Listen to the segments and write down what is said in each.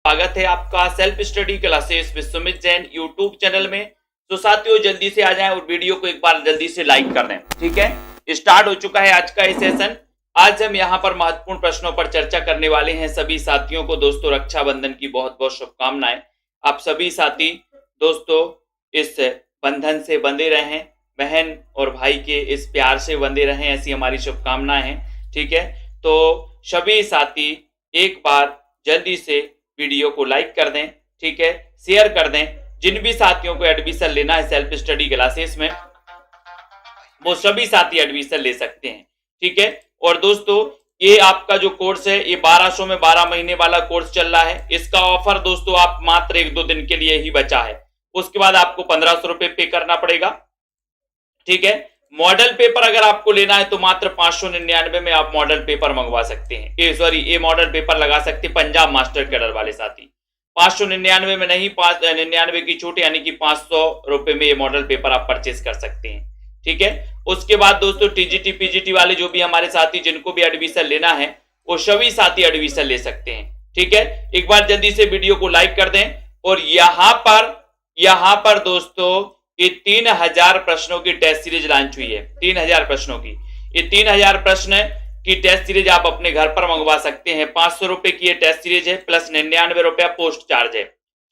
स्वागत है आपका self study classes with Sumit Jain YouTube channel में। तो साथियों जल्दी से आ जाएं और वीडियो को एक बार जल्दी से लाइक कर दें। ठीक है, स्टार्ट हो चुका है आज का ये सेशन। आज हम यहाँ पर महत्वपूर्ण प्रश्नों पर चर्चा करने वाले हैं। सभी साथियों को दोस्तों रक्षाबंधन की बहुत बहुत शुभकामनाएं। आप सभी साथी दोस्तों इस बंधन से बंधे रहें, बहन और भाई के इस प्यार से बंधे रहें, ऐसी हमारी शुभकामनाएं हैं। ठीक है, तो सभी साथी एक बार जल्दी से वीडियो को लाइक कर दें, ठीक है, शेयर कर दें। जिन भी साथियों को एडमिशन लेना है सेल्फ स्टडी क्लासेस में, वो सभी साथी एडमिशन ले सकते हैं। ठीक है, और दोस्तों ये आपका जो कोर्स है ये 1200 में 12 महीने वाला कोर्स चल रहा है। इसका ऑफर दोस्तों आप मात्र 1-2 दिन के लिए ही बचा है, उसके बाद आपको 1500 रुपए पे करना पड़ेगा। ठीक है, मॉडल पेपर अगर आपको लेना है तो मात्र 599 में आप मॉडल पेपर मंगवा सकते हैं। ये मॉडल पेपर लगा सकते हैं पंजाब मास्टर कैडर वाले साथी। 599 में नहीं, 599 की छूट यानी कि 500 रुपए में ये मॉडल पेपर आप परचेस कर सकते हैं। ठीक है, उसके बाद दोस्तों टीजीटी पीजीटी वाले जो भी हमारे साथी जिनको भी एडमिशन लेना है वो सभी साथी एडमिशन ले सकते हैं। ठीक है, एक बार जल्दी से वीडियो को लाइक कर दें। और यहां पर दोस्तों ये 3000 प्रश्नों की टेस्ट सीरीज लॉन्च हुई है। 3000 प्रश्नों की ये 3000 प्रश्न की टेस्ट सीरीज आप अपने घर पर मंगवा सकते हैं। 500 रुपए की ये टेस्ट सीरीज है, प्लस 99 रुपया पोस्ट चार्ज है।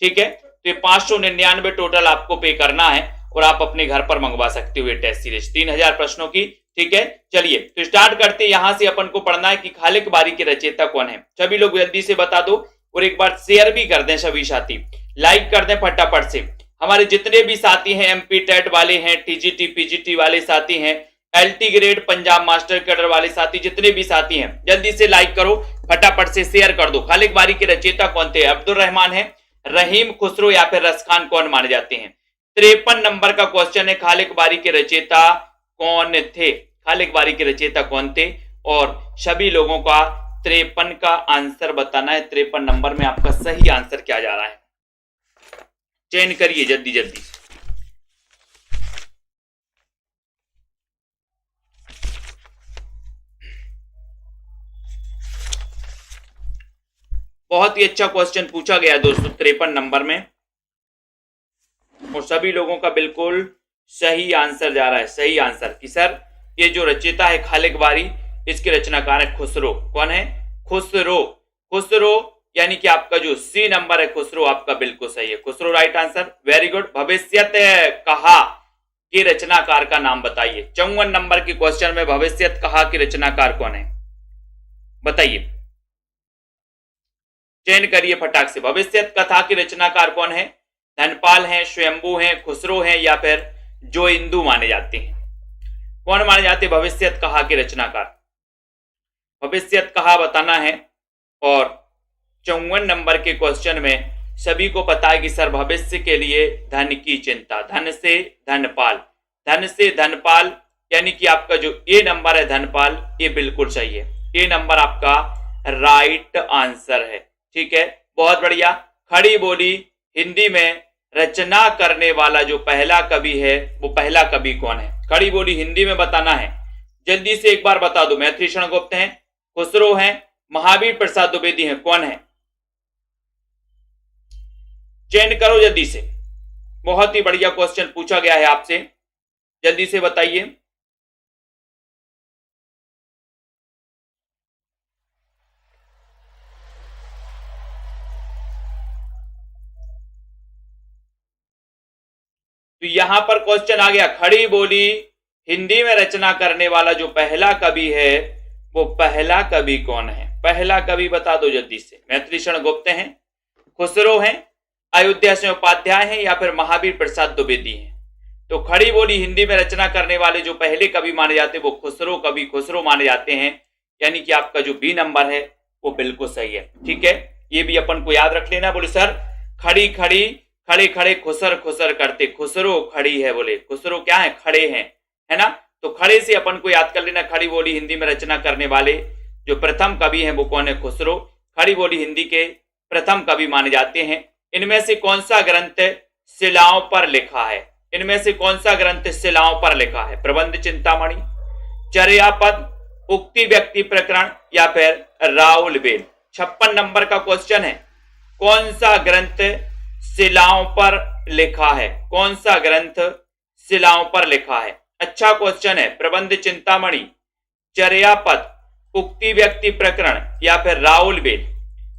ठीक है, तो ये 599 टोटल आपको पे करना है और आप अपने घर पर मंगवा सकते हो ये टेस्ट सीरीज 3000 प्रश्नों की। ठीक है, चलिए तो स्टार्ट करते हैं। यहां से अपन को पढ़ना है कि खालिक बारी के रचयिता कौन है। सभी लोग जल्दी से बता दो और एक बार शेयर भी कर दें, सभी साथी लाइक कर दें फटाफट से। हमारे जितने भी साथी हैं, एमपी टेट वाले हैं, टीजीटी पीजीटी वाले साथी हैं, LT grade Punjab master cadre वाले साथी, जितने भी साथी हैं जल्दी से लाइक करो, फटाफट से शेयर कर दो। खालिक बारी के रचयिता कौन थे? अब्दुल रहमान है, रहीम, खुसरो या फिर रसखान कौन माने जाते हैं? 53 नंबर का क्वेश्चन है, खालिक बारी के रचयिता कौन थे? खालिक बारी के रचयिता कौन थे? और सभी लोगों का 53 का आंसर बताना है। 53 नंबर में आपका सही आंसर क्या जा रहा है, चयन करिए जल्दी जल्दी। बहुत ही अच्छा क्वेश्चन पूछा गया दोस्तों 53 नंबर में, और सभी लोगों का बिल्कुल सही आंसर जा रहा है। सही आंसर कि सर ये जो रचयिता है खालिक बारी, इसके रचनाकार है खुसरो। कौन है? खुसरो। खुसरो यानी कि आपका जो सी नंबर है खुसरो, आपका बिल्कुल सही है। Khusro right answer, very good. भविष्यत कहा के रचनाकार का नाम बताइए। 54 नंबर के क्वेश्चन में भविष्यत कहा के रचनाकार कौन है बताइए, चयन करिए फटाक से। भविष्यत कथा के रचनाकार कौन है? धनपाल हैं, स्वयंभू हैं, खुसरो हैं या फिर जो इंदु माने जाते हैं? कौन माने जाते भविष्यत कहा के रचनाकार? भविष्यत कहा बताना है। और 54 नंबर के क्वेश्चन में सभी को पता है कि सर भविष्य के लिए धन की चिंता, धन से धनपाल, धन से धनपाल यानी कि आपका जो ए नंबर है धनपाल, ये बिल्कुल सही है। ए नंबर आपका राइट आंसर है। ठीक है, बहुत बढ़िया। खड़ी बोली हिंदी में रचना करने वाला जो पहला कवि है वो पहला कवि कौन है? खड़ी बोली हिंदी में बताना है, जल्दी से एक बार बता दो। मैथिली शरण गुप्त हैं, खुसरो हैं, महावीर प्रसाद द्विवेदी हैं, कौन है? चयन करो जल्दी से। बहुत ही बढ़िया क्वेश्चन पूछा गया है आपसे, जल्दी से बताइए। तो यहां पर क्वेश्चन आ गया, खड़ी बोली हिंदी में रचना करने वाला जो पहला कवि है वो पहला कवि कौन है? पहला कवि बता दो जल्दी से। मैथिली शरण गुप्त हैं, खुसरो हैं, अयोध्या सिंह उपाध्याय हैं या फिर महावीर प्रसाद द्विवेदी हैं? तो खड़ी बोली हिंदी में रचना करने वाले जो पहले कवि माने जाते हैं वो खुसरो, कवि खुसरो माने जाते हैं, यानी कि आपका जो बी नंबर है वो बिल्कुल सही है। ठीक है, ये भी अपन को याद रख लेना। बोले सर खड़ी खड़ी खड़े खड़े खुसर खुसर करते, खुसरो खड़ी है, बोले खुसरो क्या है? खड़े हैं, है ना? तो खड़े से अपन को याद कर लेना। खड़ी बोली हिंदी में रचना करने वाले जो प्रथम कवि हैं वो कौन है? खुसरो। खड़ी बोली हिंदी के प्रथम कवि माने जाते हैं। इनमें से कौन सा ग्रंथ शिलाओं पर लिखा है? इनमें से कौन सा ग्रंथ शिलाओं पर लिखा है? प्रबंध चिंतामणि, चर्यापद, उक्ति व्यक्ति प्रकरण या फिर राउल बेल? 56 नंबर का क्वेश्चन है। कौन सा ग्रंथ शिलाओं पर लिखा है? कौन सा ग्रंथ शिलाओं पर लिखा है? अच्छा क्वेश्चन है। प्रबंध चिंतामणि, चर्यापद, उक्ति व्यक्ति प्रकरण या फिर राउल बेल।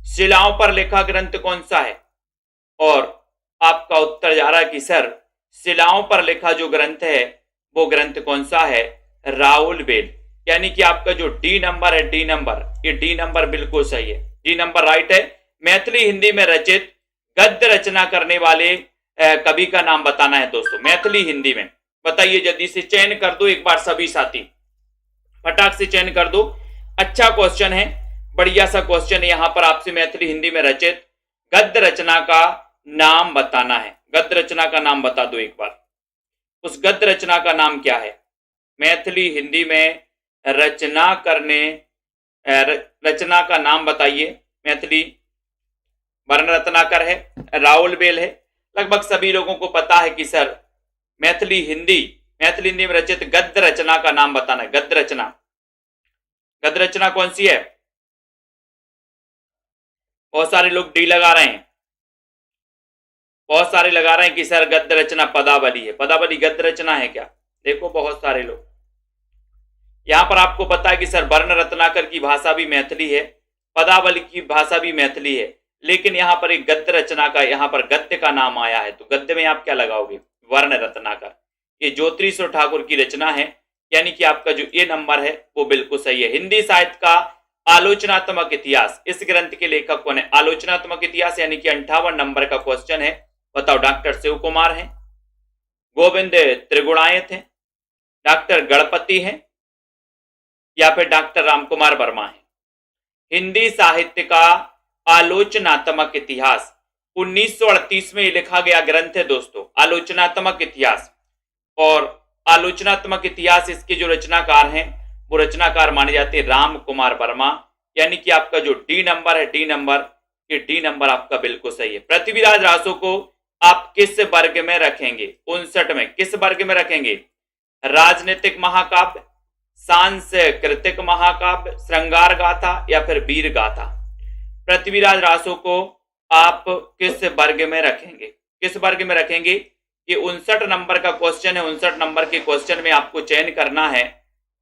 शिलाओं पर लिखा ग्रंथ कौन सा है? और आपका उत्तर जा रहा है कि सर शिलाओं पर लिखा जो ग्रंथ है वो ग्रंथ कौन सा है? राउल बेल। यानी कि आपका जो डी नंबर है, डी नंबर, ये डी नंबर बिल्कुल सही है। डी नंबर राइट है। मैथिली हिंदी में रचित गद्य रचना करने वाले कवि का नाम बताना है दोस्तों। मैथिली हिंदी में बताइए, जल्दी से चयन कर दो एक बार सभी साथी, फटाक से चयन कर दो। अच्छा क्वेश्चन है, बढ़िया सा क्वेश्चन है। यहां पर आपसे मैथिली हिंदी में रचित गद्य रचना का नाम बताना है। गद्य रचना का नाम बता दो एक बार। उस गद्य रचना का नाम क्या है? मैथिली हिंदी में रचना करने रचना का नाम बताइए। मैथिली वर्ण रत्नाकर है, राउल बेल है। लगभग सभी लोगों को पता है कि सर मैथिली हिंदी में रचित गद्य रचना का नाम बताना है। गद्य रचना कौन सी है? बहुत सारे लोग डी लगा रहे हैं, बहुत सारे लगा रहे हैं कि सर गद्य रचना पदावली है। पदावली गद्य रचना है क्या? देखो बहुत सारे लोग। यहां पर आपको पता है कि सर वर्ण रत्नाकर की भाषा भी मैथिली है, पदावली की भाषा भी मैथिली है, लेकिन यहां पर एक गद्य रचना का, यहां पर गद्य का नाम आया है, तो गद्य में आप क्या लगाओगे? वर्ण रत्नाकर। ये ज्योतिषो ठाकुर की रचना है, यानी कि आपका जो ये नंबर है वो बिल्कुल सही है। हिंदी साहित्य का आलोचनात्मक इतिहास, इस ग्रंथ के लेखक कौन है? आलोचनात्मक इतिहास यानी कि 58 नंबर का क्वेश्चन है। बताओ, डॉक्टर शिव कुमार हैं, गोविंद त्रिगुणायत हैं, डॉक्टर गणपति हैं या फिर डॉक्टर रामकुमार वर्मा हैं? हिंदी साहित्य का आलोचनात्मक इतिहास 1938 में लिखा गया ग्रंथ है दोस्तों, आलोचनात्मक इतिहास। और आलोचनात्मक इतिहास इसके जो रचनाकार हैं वो रचनाकार माने जाते हैं राम कुमार वर्मा। यानी कि आपका जो डी नंबर है, डी नंबर, ये डी नंबर आपका बिल्कुल सही है। पृथ्वीराज रासो को आप किस वर्ग में रखेंगे? 59 में किस वर्ग में रखेंगे? राजनीतिक महाकाव्य, सांस्कृतिक महाकाव्य, श्रृंगार गाथा या फिर वीर गाथा? पृथ्वीराज रासो को आप किस वर्ग में रखेंगे? किस वर्ग में रखेंगे? ये 59 नंबर का क्वेश्चन है। 59 नंबर के क्वेश्चन में आपको चयन करना है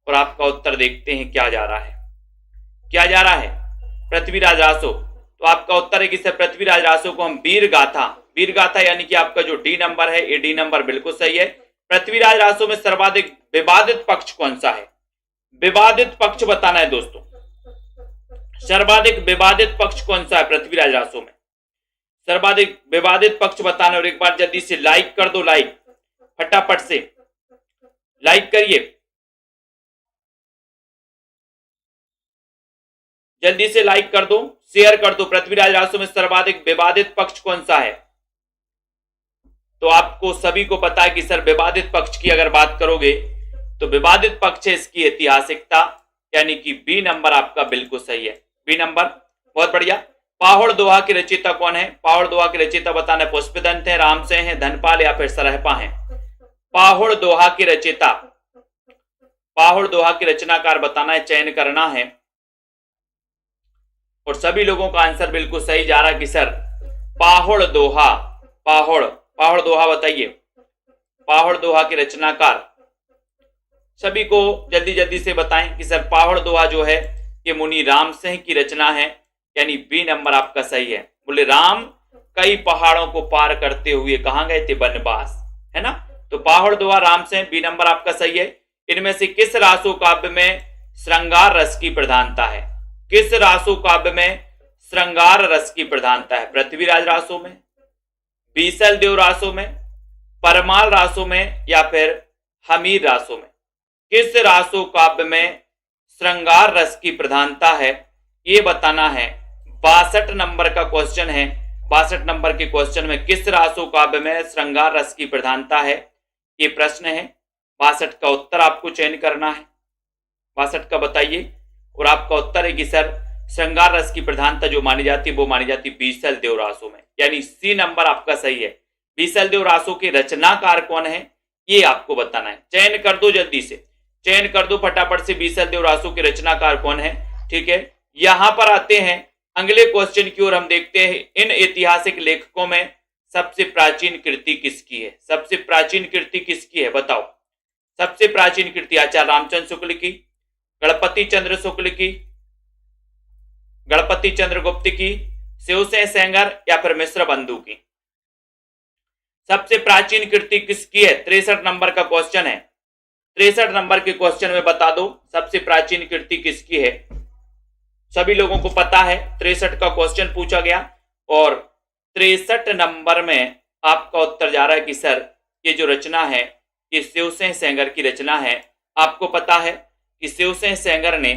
और आपका उत्तर देखते हैं क्या जा रहा है। क्या जा रहा है? पृथ्वीराज रासो। तो आपका उत्तर है कि सर पृथ्वीराज रासो को हम वीर गाथा यानी कि आपका जो डी नंबर है, ये डी नंबर बिल्कुल सही है। पृथ्वीराज रासो में सर्वाधिक विवादित पक्ष कौन सा है? विवादित पक्ष बताना है दोस्तों। सर्वाधिक विवादित पक्ष कौन सा है पृथ्वीराज रासो में? सर्वाधिक विवादित पक्ष बताना। और एक बार जल्दी से लाइक कर दो, लाइक फटाफट से लाइक करिए, जल्दी से लाइक कर दो, शेयर कर दो। पृथ्वीराज रासो में सर्वाधिक विवादित पक्ष कौन सा है? तो आपको सभी को पता है कि सर विवादित पक्ष की अगर बात करोगे तो विवादित पक्ष है इसकी ऐतिहासिकता, यानी कि बी नंबर आपका बिल्कुल सही है। बी नंबर, बहुत बढ़िया। पाहुड़ दोहा के रचयिता कौन है? पाहुड़ दोहा के रचयिता बताना है पुष्पदंत है, रामसेन है, धनपाल या फिर सरहपा है? पाहुड़ दोहा के रचयिता, पाहुड़ दोहा के रचनाकार बताना है, चयन करना है। और सभी लोगों का आंसर बिल्कुल सही जा रहा है कि सर पाहुड़ दोहा, पाहुड़ दोहा बताइए। पाहुड़ दोहा के रचनाकार सभी को जल्दी जल्दी से बताएं कि सर पाहुड़ दोहा जो है ये मुनि रामसेन की रचना है, यानी बी नंबर आपका सही है। बोले राम कई पहाड़ों को पार करते हुए कहां गए थे? वनवास, है ना? तो पाहुड़ दोहा रामसेन, बी नंबर आपका सही है। इनमें से किस रासो काव्य में श्रृंगार रस की प्रधानता है? किस रासो काव्य में श्रृंगार रस की प्रधानता है? पृथ्वीराज रासो में, बीसल देव रासो में, परमाल रासो में या फिर हमीर रासो में? किस रासो काव्य में श्रृंगार रस की प्रधानता है ये बताना है। 62 नंबर का क्वेश्चन है। 62 नंबर के क्वेश्चन में किस रासो काव्य में श्रृंगार रस की प्रधानता है ये प्रश्न है। 62 का उत्तर आपको चयन करना है। 62 का बताइए और आपका उत्तर है कि सर श्रृंगार रस की प्रधानता जो मानी जाती है वो मानी जाती है बीसल देव रासो में, यानी सी नंबर आपका सही है। बीसल देव रासो के रचनाकार कौन है ये आपको बताना है। चयन कर दो, जल्दी से चयन कर दो फटाफट से, बीसल देव रासो के रचनाकार कौन है। ठीक है, यहां पर आते हैं अगले क्वेश्चन की ओर हम देखते हैं। इन ऐतिहासिक लेखकों में सबसे प्राचीन कृति किसकी है? सबसे प्राचीन कृति किसकी है बताओ। सबसे प्राचीन कृति आचार्य रामचंद्र शुक्ल की, गणपति चंद्र शुक्ल की, गणपति चंद्र गुप्त की, शिवसेन सेंगर या फिर मिश्र बंधु की? सबसे प्राचीन कृति किसकी है? 63 नंबर का क्वेश्चन है। 63 नंबर के क्वेश्चन में बता दो सबसे प्राचीन कृति किसकी है। सभी लोगों को पता है 63 का क्वेश्चन पूछा गया और 63 नंबर में आपका उत्तर जा रहा है कि सर ये जो रचना है ये शिवसेन सेंगर की रचना है। आपको पता है कि शिवसेन सेंगर ने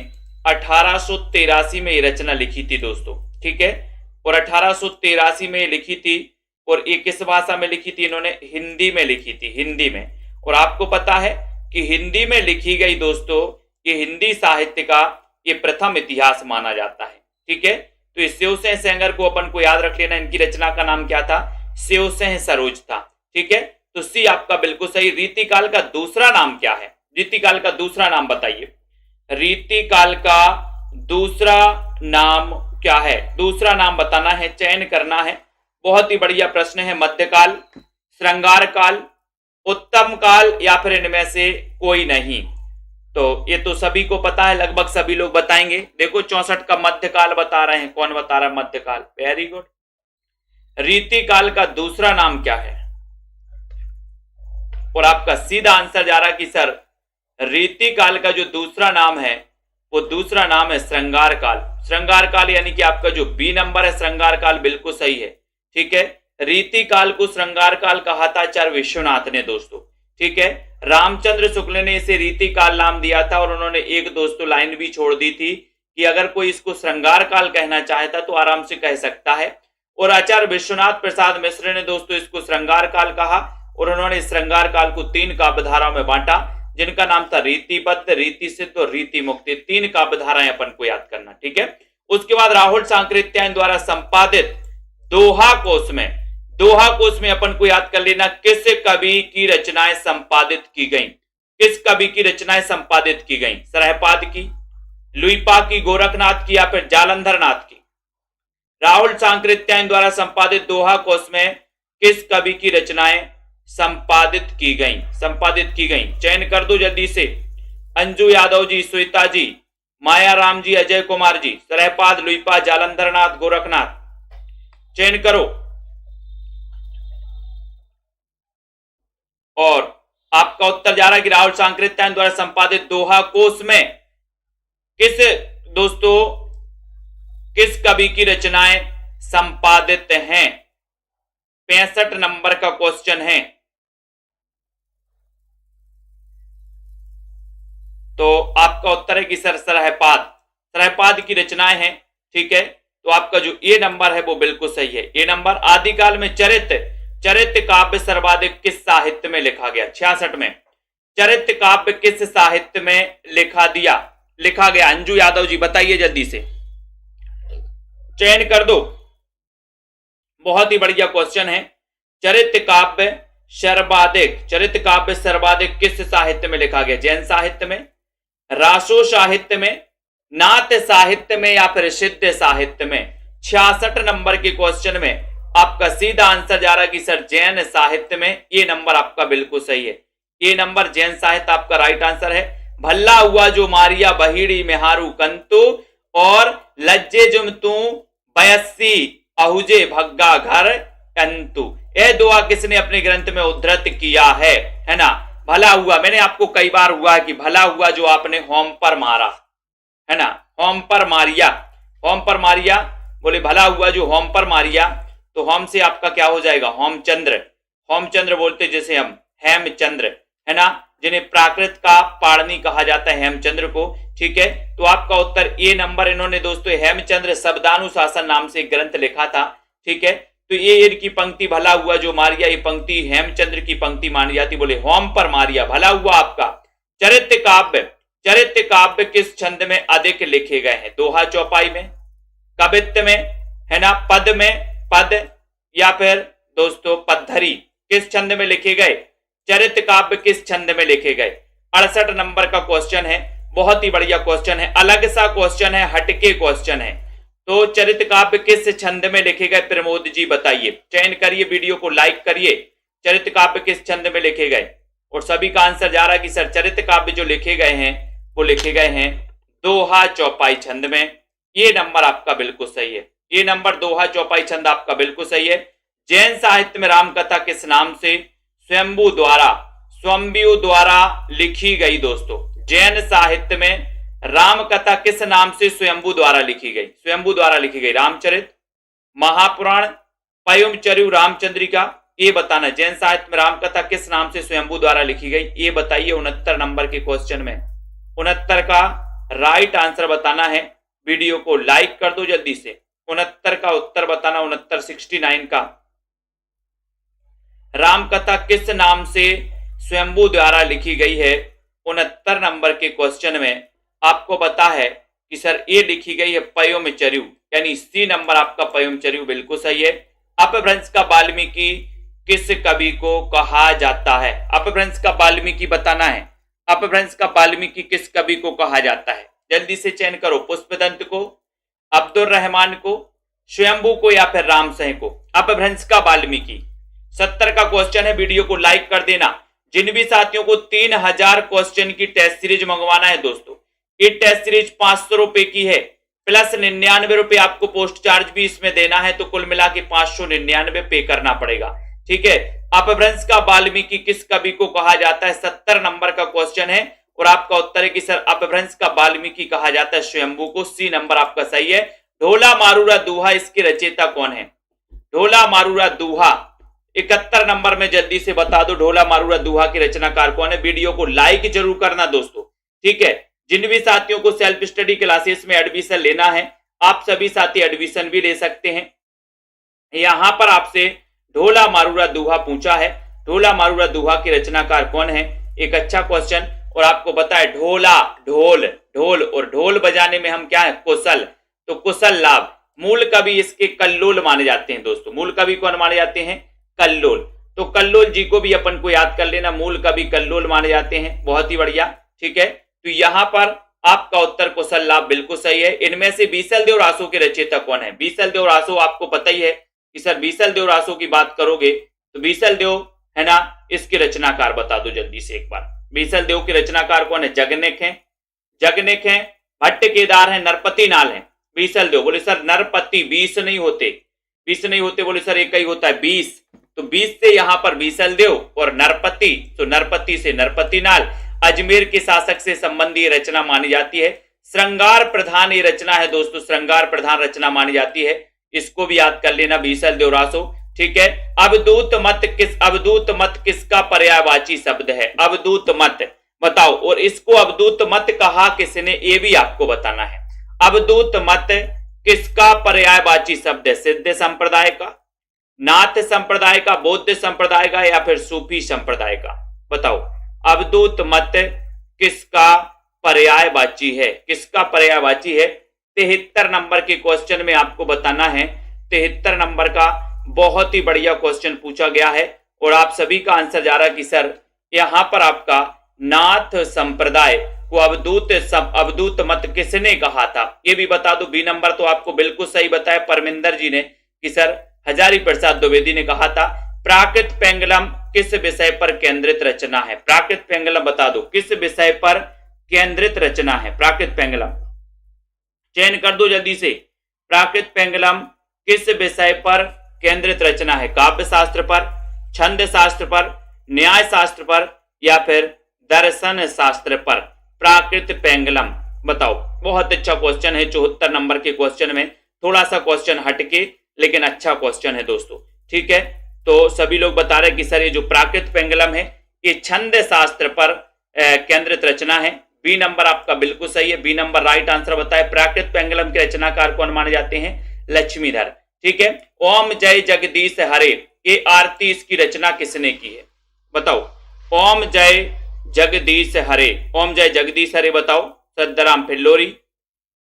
1883 में ये रचना लिखी थी दोस्तों, ठीक है। और 1883 में लिखी थी और ये किस भाषा में लिखी थी? इन्होंने हिंदी में लिखी थी, हिंदी में। और आपको पता है कि हिंदी में लिखी गई दोस्तों ये हिंदी साहित्य का ये प्रथम इतिहास माना जाता है, ठीक है। तो इस शिवसेन सेंगर को अपन को याद रख लेना। इनकी रचना का नाम क्या था? शिवसेन सरोज था, ठीक है। तो सी आपका बिल्कुल सही। रीतिकाल का दूसरा नाम क्या है? रीतिकाल का दूसरा नाम बताइए। रीतिकाल का दूसरा नाम क्या है? दूसरा नाम बताना है, चयन करना है। बहुत ही बढ़िया प्रश्न है। मध्यकाल, श्रृंगार काल, उत्तम काल या फिर इनमें से कोई नहीं? तो ये तो सभी को पता है, लगभग सभी लोग बताएंगे। देखो 64 का मध्यकाल बता रहे हैं। कौन बता रहा है? मध्यकाल। Very good. रीतिकाल का दूसरा नाम क्या है? और आपका सीधा आंसर जा रहा है कि सर रीतिकाल का जो दूसरा नाम है वो दूसरा नाम है श्रृंगार काल। श्रृंगार काल यानी कि आपका जो बी नंबर है श्रृंगार काल बिल्कुल सही है, ठीक है। रीतिकाल को श्रृंगार काल कहा था आचार्य विश्वनाथ ने दोस्तों, ठीक है। रामचंद्र शुक्ल ने इसे रीतिकाल नाम दिया था और उन्होंने एक दोस्तों लाइन भी छोड़ दी थी कि अगर कोई इसको श्रृंगार काल कहना चाहता तो आराम से कह सकता है। और आचार्य विश्वनाथ प्रसाद मिश्र ने दोस्तों इसको श्रृंगार काल कहा और उन्होंने श्रृंगार काल को 3 काव्यधाराओं में बांटा जिनका नाम था रीतिबद्ध, रीति सिद्ध और रीति मुक्ति। 3 काव्यधाराएं अपन को याद करना, ठीक है। उसके बाद राहुल सांकृत्यायन द्वारा संपादित दोहा कोश में अपन को याद कर लेना किस कवि की रचनाएं संपादित की गई? किस कवि की रचनाएं संपादित की गई? सरहपाद की, लुइपा की, गोरखनाथ की या फिर जालंधर नाथ की? राहुल सांकृत्यायन द्वारा संपादित दोहा कोश में किस कवि की रचनाएं संपादित की गई? संपादित की गई, चयन कर दो जल्दी से। अंजू यादव जी, श्वेता जी, माया राम जी, अजय कुमार जी, सरहपाद, लुइपा, जालंधर नाथ, गोरखनाथ, चयन करो। और आपका उत्तर जा रहा है कि राहुल सांकृत्यायन द्वारा संपादित दोहा कोश में किस कवि की रचनाएं संपादित हैं? 65 नंबर का क्वेश्चन है। तो आपका उत्तर है कि सर सरहपाद की रचनाएं हैं, ठीक है। तो आपका जो ए नंबर है वो बिल्कुल सही है। ए नंबर। आदिकाल में चरित्र काव्य सर्वाधिक किस साहित्य में लिखा गया? 66 में चरित्र काव्य किस साहित्य में लिखा गया? अंजू यादव जी बताइए जल्दी से, चयन कर दो। बहुत ही बढ़िया क्वेश्चन है। चरित्र काव्य सर्वाधिक किस साहित्य में लिखा गया? जैन साहित्य में, रासो साहित्य में, नाथ साहित्य में या फिर सिद्ध साहित्य में? 66 नंबर के क्वेश्चन में आपका सीधा आंसर जा रहा है कि सर जैन साहित्य में। ये नंबर आपका बिल्कुल सही है। ये नंबर जैन साहित्य आपका राइट आंसर है। भल्ला हुआ जो मारिया बहिड़ी मेहारू कंतु और लज्जे जुम तू बयस्सी अहुजे भग्गा घर कंतु। यह दुआ किसने अपने ग्रंथ में उद्धृत किया है ना? भला हुआ, मैंने आपको कई बार हुआ है कि भला हुआ जो आपने होम पर मारा है ना, होम पर मारिया बोले भला हुआ जो होम पर मारिया। तो होम से आपका क्या हो जाएगा? होमचंद्र बोलते जैसे हम हेमचंद्र है ना, जिन्हें प्राकृत का पाणिनि कहा जाता है हेमचंद्र को, ठीक है। तो आपका उत्तर ए नंबर। इन्होंने दोस्तों हेमचंद्र शब्दानुशासन नाम से एक ग्रंथ लिखा था, ठीक है। तो ये इनकी पंक्ति भला हुआ जो मारिया, ये पंक्ति हेमचंद्र की पंक्ति मानी जाती। बोले होम पर मारिया, भला हुआ आपका। चरित्र काव्य किस छंद में अधिक लिखे गए हैं? दोहा चौपाई में, कवित्व में है ना, पद या फिर दोस्तों पद्धरी? किस छंद में लिखे गए? चरित्र काव्य किस छंद में लिखे गए? 68 नंबर का क्वेश्चन है। बहुत ही बढ़िया क्वेश्चन है, अलग सा क्वेश्चन है, हटके क्वेश्चन है। तो चरित काव्य किस छंद में लिखे गए प्रमोद जी बताइए। चयन करिए, वीडियो को लाइक करिए। चरित काव्य किस छंद में लिखे गए, और सभी का आंसर जा रहा है कि सर चरित काव्य जो लिखे गए हैं वो लिखे गए हैं दोहा चौपाई छंद में। ये नंबर आपका बिल्कुल सही है, ये नंबर दोहा चौपाई छंद आपका बिल्कुल सही है। जैन साहित्य में रामकथा किस नाम से स्वयंभू द्वारा लिखी गई दोस्तों। जैन साहित्य में रामकथा किस नाम से स्वयंभू द्वारा लिखी गई, स्वयंभू द्वारा लिखी गई। रामचरित, महापुराण, पयुमचर्यु, रामचंद्रिका, ये बताना। जैन साहित्य में रामकथा किस नाम से स्वयंभू द्वारा लिखी गई, ये बताइए 69 नंबर के क्वेश्चन में। 69 का राइट आंसर बताना है। वीडियो को लाइक कर दो जल्दी से। 69 का उत्तर बताना। 69 69 का रामकथा किस नाम से स्वयंभू द्वारा लिखी गई है। 69 नंबर के क्वेश्चन में आपको बता है कि सर ये लिखी गई है पयुमचर्यु, यानी सी नंबर आपका पयुमचर्यु बिल्कुल सही है। अपभ्रंश का वाल्मीकि किस कवि को कहा जाता है। अपभ्रंश का वाल्मीकि बताना है। अपभ्रंश का वाल्मीकि किस कवि को कहा जाता है, जल्दी से चयन करो। पुष्पदंत को, अब्दुल रहमान को, स्वयंभू को, या फिर रामसह को। अपभ्रंश का वाल्मीकि 70 का क्वेश्चन है। वीडियो को लाइक कर देना। जिन भी साथियों को 3000 क्वेश्चन की टेस्ट सीरीज मंगवाना है दोस्तों, ये टेस्ट सीरीज 500 रुपए की है, प्लस 99 रुपए आपको पोस्ट चार्ज भी इसमें देना है, तो कुल मिला के 599 पे करना पड़ेगा, ठीक है। अपभ्रंश का वाल्मीकि किस कवि को कहा जाता है, 70 नंबर का क्वेश्चन है, और आपका उत्तर है कि सर अपभ्रंश का वाल्मीकि कहा जाता है स्वयंभू को। सी नंबर आपका सही है। ढोला मारूरा दूहा, इसके रचयिता कौन है। ढोला मारूरा दूहा 71 नंबर में जल्दी से बता दो, ढोला मारूरा दूहा की रचनाकार कौन है। वीडियो को लाइक जरूर करना दोस्तों, ठीक है। जिन भी साथियों को सेल्फ स्टडी क्लासेस में एडमिशन लेना है, आप सभी साथी एडमिशन भी ले सकते हैं। यहां पर आपसे ढोला मारूरा दूहा पूछा है, ढोला मारूरा दूहा की रचनाकार कौन है, एक अच्छा क्वेश्चन। और आपको बताए ढोला, ढोल, ढोल, और ढोल बजाने में हम क्या है, कुशल, तो कुशल लाभ। मूल कवि इसके कल्लोल माने जाते हैं दोस्तों। मूल कवि कौन माने जाते हैं, कल्लोल। तो कल्लोल जी को भी अपन को याद कर लेना, मूल कवि कल्लोल माने जाते हैं। बहुत ही बढ़िया, ठीक है। तो यहां पर आपका उत्तर कुशल लाभ बिल्कुल सही है। इनमें से बीसल देव रासो के रचयिता कौन है। बीसल देव रासो आपको पता ही है कि सर बीसल देव रासो की बात करोगे तो बीसल देव है ना, इसके रचनाकार बता दो जल्दी से एक बार। बीसल देव के रचनाकार कौन है, जगनेक है, जगनेक है, भट्ट केदार है, नरपति नाल है। बीसल देव बोले सर नरपति 20 नहीं होते, 20 नहीं होते, बोले सर एक ही होता है 20, तो 20 से यहां पर बीसल देव और नरपति, तो नरपति से नरपति नाल। अजमेर के शासक से संबंधी रचना मानी जाती है। श्रृंगार प्रधान ये रचना है दोस्तों, श्रृंगार प्रधान रचना मानी जाती है। इसको भी याद कर लेना, बीसल देव रासो, ठीक है। अवधूत मत किसका पर्यायवाची शब्द है। अवधूत मत बताओ, और इसको अवधूत मत कहा किसने, ये भी आपको बताना है। अवधूत मत किसका पर्यायवाची शब्द है। सिद्ध संप्रदाय का, नाथ संप्रदाय का, बौद्ध संप्रदाय का, या फिर सूफी संप्रदाय का, बताओ। अवधूत मत किसका पर्यायवाची है, किसका पर्यायवाची है। 73 नंबर के क्वेश्चन में आपको बताना है। 73 नंबर का बहुत ही बढ़िया क्वेश्चन पूछा गया है, और आप सभी का आंसर जा रहा है कि सर यहां पर आपका नाथ संप्रदाय को अवधूत मत किसने कहा था, ये भी बता दो। बी नंबर तो आपको बिल्कुल सही बताया परमिंदर जी ने कि सर हजारी प्रसाद द्विवेदी ने कहा था। प्राकृत पेंगलम किस विषय पर केंद्रित रचना है। प्राकृत पेंगलम बता दो किस विषय पर केंद्रित रचना है। प्राकृत पेंगलम चयन कर दो जल्दी से। प्राकृत पेंगलम किस विषय पर केंद्रित रचना है। काव्य शास्त्र पर, छंद शास्त्र पर, न्याय शास्त्र पर, या फिर दर्शन शास्त्र पर। प्राकृत पेंगलम बताओ। बहुत अच्छा क्वेश्चन है। 74 नंबर के क्वेश्चन में थोड़ा सा क्वेश्चन हटके, लेकिन अच्छा क्वेश्चन है दोस्तों, ठीक है। तो सभी लोग बता रहे हैं कि सर ये जो प्राकृत पेंगलम है ये छंद शास्त्र पर केंद्रित रचना है। बी नंबर आपका बिल्कुल सही है। बी नंबर राइट आंसर बताए। प्राकृत पेंगलम के रचनाकार कौन माने जाते हैं, लक्ष्मीधर, ठीक है। ओम जय जगदीश हरे, ये आरती इसकी रचना किसने की है, बताओ। ओम जय जगदीश हरे, ओम जय जगदीश हरे बताओ। सद्दाराम फिल्लोरी,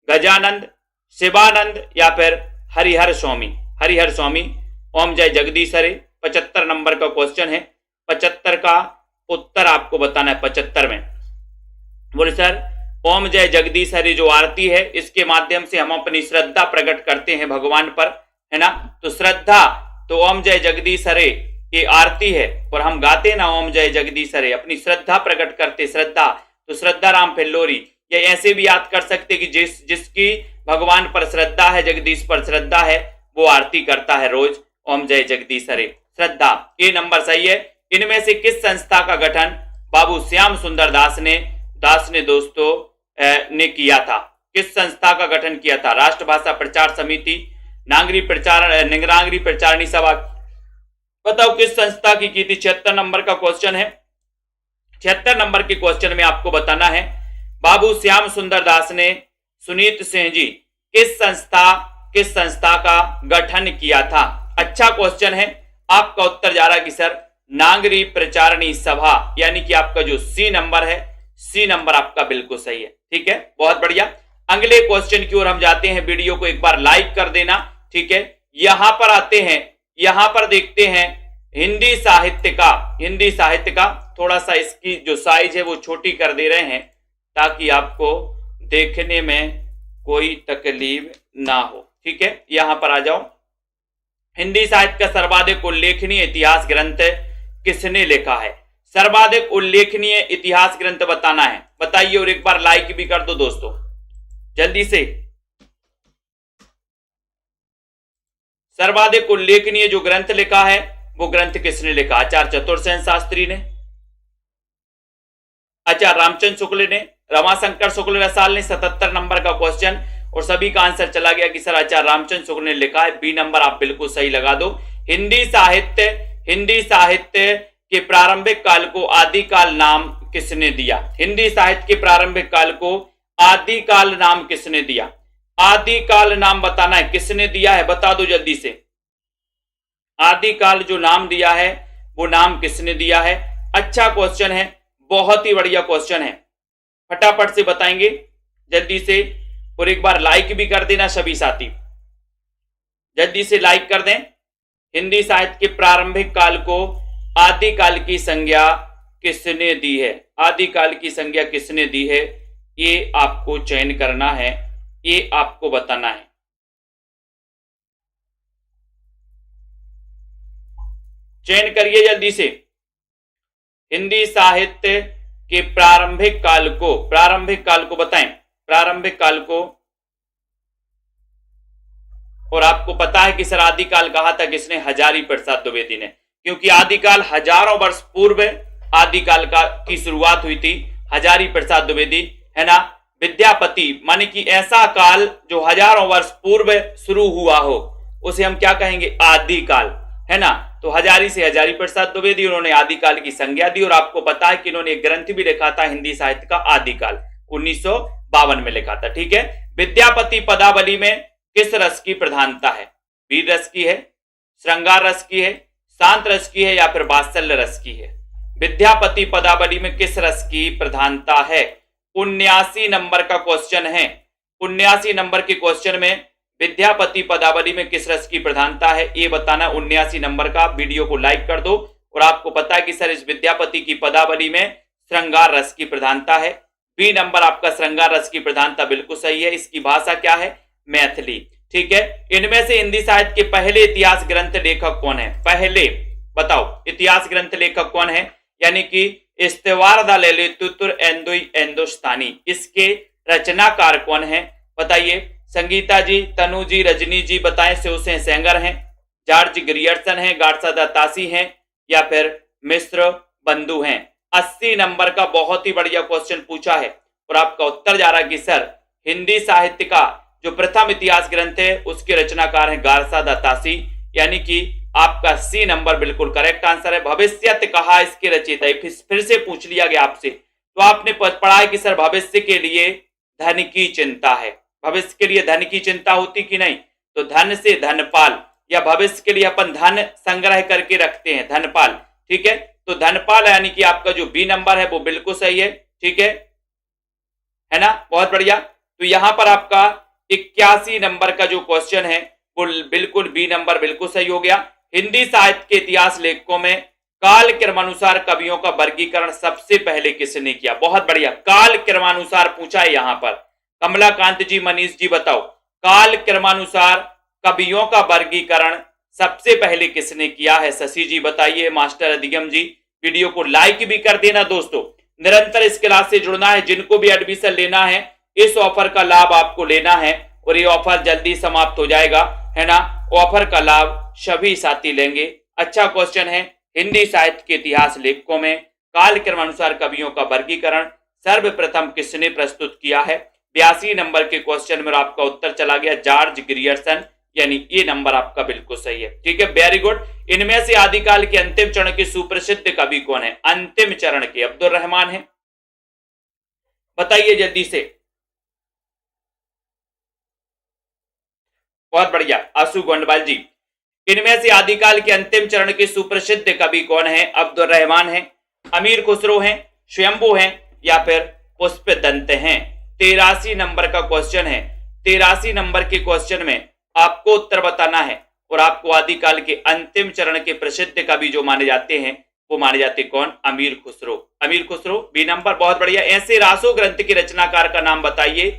गजानंद, शिवानंद, या फिर हरिहर स्वामी। हरिहर स्वामी। ओम जय जगदीश हरे 75 नंबर का क्वेश्चन है। 75 का उत्तर आपको बताना है। 75 में बोले सर ओम जय जगदीश हरि जो आरती है, इसके माध्यम से हम अपनी श्रद्धा प्रकट करते हैं भगवान पर, है ना। तो श्रद्धा, तो ओम जय जगदीश हरे ये आरती है और हम गाते ना ओम जय जगदीश हरे, अपनी श्रद्धा प्रकट करते, श्रद्धा, तो श्रद्धा राम फिल्लोरी। या ऐसे भी याद कर सकते कि जिसकी भगवान पर श्रद्धा है, जगदीश पर श्रद्धा है, वो आरती करता है रोज ओम जय जगदीश हरे। श्रद्धा, ये नंबर सही है। इनमें से किस संस्था का गठन बाबू श्याम सुंदर दास ने दोस्तों ने किया था? किस संस्था का गठन किया था? राष्ट्रभाषा प्रचार समिति, निगरांगी प्रचारणी सभा, बताओ किस संस्था की थी? 76 नंबर का क्वेश्चन है। 76 नंबर के क्वेश्चन में आपको बताना है बाबू श्याम सुंदर दास ने सुनीत सिंह जी किस संस्था का गठन किया था? अच्छा क्वेश्चन है। आपका उत्तर जा रहा है कि सर नागरी प्रचारणी सभा, यानी कि आपका जो सी नंबर है, सी नंबर आपका बिल्कुल सही है। ठीक है, बहुत बढ़िया। अगले क्वेश्चन की ओर हम जाते हैं। वीडियो को एक बार लाइक कर देना। ठीक है, यहां पर आते हैं, यहां पर देखते हैं हिंदी साहित्य का थोड़ा सा इसकी जो साइज है वो छोटी कर दे रहे हैं ताकि आपको देखने में कोई तकलीफ ना हो। ठीक है, यहां पर आ जाओ। हिंदी साहित्य का सर्वाधिक उल्लेखनीय इतिहास ग्रंथ किसने लिखा है? सर्वाधिक उल्लेखनीय इतिहास ग्रंथ बताना है, बताइए। और एक बार लाइक भी कर दो दोस्तों जल्दी से। सर्वाधिक उल्लेखनीय जो ग्रंथ लिखा है वो ग्रंथ किसने लिखा? आचार्य चतुर्सेन शास्त्री ने, आचार्य रामचंद्र शुक्ल ने, रमाशंकर शुक्ल रसाल ने। 77 नंबर का क्वेश्चन और सभी का आंसर चला गया कि सर आचार्य रामचंद्र शुक्ल ने लिखा है। बी नंबर आप बिल्कुल सही लगा दो। हिंदी साहित्य के प्रारंभिक काल को आदिकाल नाम किसने दिया? हिंदी साहित्य के प्रारंभिक काल को आदिकाल नाम किसने दिया? आदिकाल नाम बताना है, किसने दिया है बता दो जल्दी से। आदिकाल जो नाम दिया है वो नाम किसने दिया है? अच्छा क्वेश्चन है, बहुत ही बढ़िया क्वेश्चन है, फटाफट से बताएंगे जल्दी से। और एक बार लाइक भी कर देना सभी साथी, जल्दी से लाइक कर दें। हिंदी साहित्य के प्रारंभिक काल को आदिकाल की संज्ञा किसने दी है? आदिकाल की संज्ञा किसने दी है? ये आपको चयन करना है, ये आपको बताना है। चयन करिए जल्दी से। हिंदी साहित्य के प्रारंभिक काल को बताएं, प्रारंभिक काल को। और आपको पता है कि सर आदिकाल कहा था किसने? हजारी प्रसाद द्विवेदी ने, क्योंकि आदिकाल हजारों वर्ष पूर्व आदिकाल की शुरुआत हुई थी हजारी प्रसाद द्विवेदी, है ना। विद्यापति माने कि ऐसा काल जो हजारों वर्ष पूर्व शुरू हुआ हो उसे हम क्या कहेंगे? आदिकाल, है ना। तो हजारी से हजारी प्रसाद द्विवेदी, उन्होंने आदिकाल की संज्ञा दी। और आपको पता है कि इन्होंने एक ग्रंथ भी लिखा था हिंदी साहित्य का, आदिकाल, 1952 में लिखा था। ठीक है, विद्यापति पदावली में किस रस की प्रधानता है? वीर रस की है, श्रृंगार रस की है, शांत रस की है, या फिर वात्सल्य रस की है? विद्यापति पदावली में किस रस की प्रधानता है? 79 नंबर का क्वेश्चन है। 79 नंबर के क्वेश्चन में विद्यापति पदावली में किस रस की प्रधानता है ये बताना। 79 नंबर का वीडियो को लाइक कर दो। और आपको पता है कि सर इस विद्यापति की पदावली में श्रृंगार रस की प्रधानता है। बी नंबर आपका श्रृंगार रस की प्रधानता बिल्कुल सही है। इसकी भाषा क्या है? मैथिली। ठीक है, इनमें से हिंदी साहित्य के पहले इतिहास ग्रंथ लेखक कौन है? पहले बताओ इतिहास ग्रंथ लेखक कौन है? यानी कि इस्तेवार द ललितुत्र हिंदुस्तानी, इसके रचनाकार कौन है बताइए। संगीता जी, तनु जी, रजनी जी बताएं। शिवसेन सेंगर हैं, जॉर्ज ग्रियर्सन हैं, गाडसा तासी हैं, या फिर मिश्र बंधु हैं। 80 नंबर का बहुत ही बढ़िया क्वेश्चन पूछा है और आपका उत्तर जा रहा है कि सर हिंदी साहित्य का जो प्रथम इतिहास ग्रंथ है उसके रचनाकार हैं गाडसा तासी, यानी कि आपका सी नंबर बिल्कुल करेक्ट आंसर है। भविष्यत कहा इसके रचयिता, फिर से पूछ लिया गया आपसे, तो आपने पढ़ा है कि सर भविष्य के लिए धन की चिंता है। भविष्य के लिए धन की चिंता होती कि नहीं? तो धन से धनपाल, या भविष्य के लिए अपन धन संग्रह करके रखते हैं, धनपाल। ठीक है, तो धनपाल यानी कि आपका जो बी नंबर है वो बिल्कुल सही है। ठीक है ना, बहुत बढ़िया। तो यहां पर आपका 81 नंबर का जो क्वेश्चन है वो बिल्कुल बी नंबर बिल्कुल सही हो गया। हिंदी साहित्य के इतिहास लेखकों में काल क्रमानुसार कवियों का वर्गीकरण सबसे पहले किसने किया? बहुत बढ़िया, काल क्रमानुसार पूछा है यहां पर। कमलाकांत जी, मनीष जी बताओ, काल क्रमानुसार कवियों का वर्गीकरण सबसे पहले किसने किया है? शशि जी बताइए, मास्टर अधिगम जी वीडियो को लाइक भी कर देना दोस्तों। निरंतर इस क्लास से जुड़ना है, जिनको भी एडमिशन लेना है इस ऑफर का लाभ आपको लेना है और ये ऑफर जल्दी समाप्त हो जाएगा, है ना। ऑफर का लाभ सभी साथी लेंगे। अच्छा क्वेश्चन है, हिंदी साहित्य के इतिहास लेखकों में काल क्रमानुसार कवियों का वर्गीकरण सर्वप्रथम किसने प्रस्तुत किया है? 82 नंबर के क्वेश्चन में आपका उत्तर चला गया जॉर्ज ग्रियर्सन, यानी ये नंबर आपका बिल्कुल सही है। ठीक है, वेरी गुड। इनमें से आदिकाल के अंतिम चरण के सुप्रसिद्ध कवि कौन है? अंतिम चरण के अब्दुल रहमान है, बताइए जल्दी से। बहुत बढ़िया, आशु गोंडवाल जी। इनमें से आदिकाल के अंतिम चरण के सुप्रसिद्ध कवि कौन है? अब्दुल रहमान है, अमीर खुसरो हैं, स्वयंभू हैं या फिर पुष्पदंत हैं? 83 नंबर का क्वेश्चन है। 83 नंबर के क्वेश्चन में आपको उत्तर बताना है और आपको आदिकाल के अंतिम चरण के प्रसिद्ध कवि जो माने जाते हैं वो माने जाते कौन? अमीर खुसरो। अमीर खुसरो, बी नंबर, बहुत बढ़िया। ऐसे रासो ग्रंथ के रचनाकार का नाम बताइए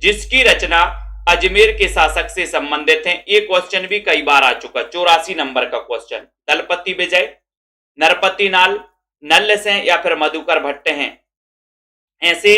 जिसकी रचना अजमेर के शासक से संबंधित है। ये क्वेश्चन भी कई बार आ चुका। 84 नंबर का क्वेश्चन। दलपति विजय, नरपति नाल, नल्ल सेन या फिर मधुकर भट्ट हैं? ऐसे